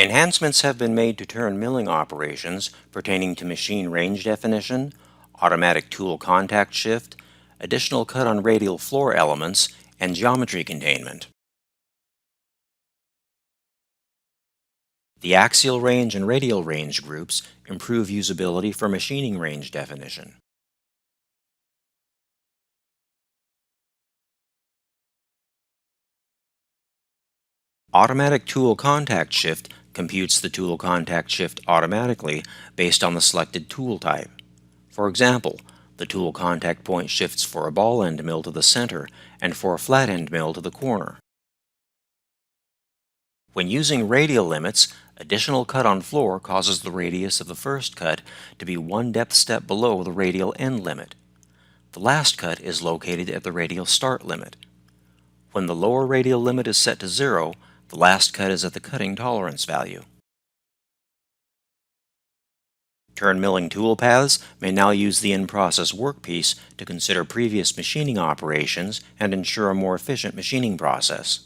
Enhancements have been made to turn milling operations pertaining to machine range definition, automatic tool contact shift, additional cut on radial floor elements, and geometry containment. The axial range and radial range groups improve usability for machining range definition. Automatic tool contact shift computes the tool contact shift automatically based on the selected tool type. For example, the tool contact point shifts for a ball end mill to the center and for a flat end mill to the corner. When using radial limits, additional cut on floor causes the radius of the first cut to be one depth step below the radial end limit. The last cut is located at the radial start limit. When the lower radial limit is set to 0, the last cut is at the cutting tolerance value. Turn milling tool paths may now use the in-process workpiece to consider previous machining operations and ensure a more efficient machining process.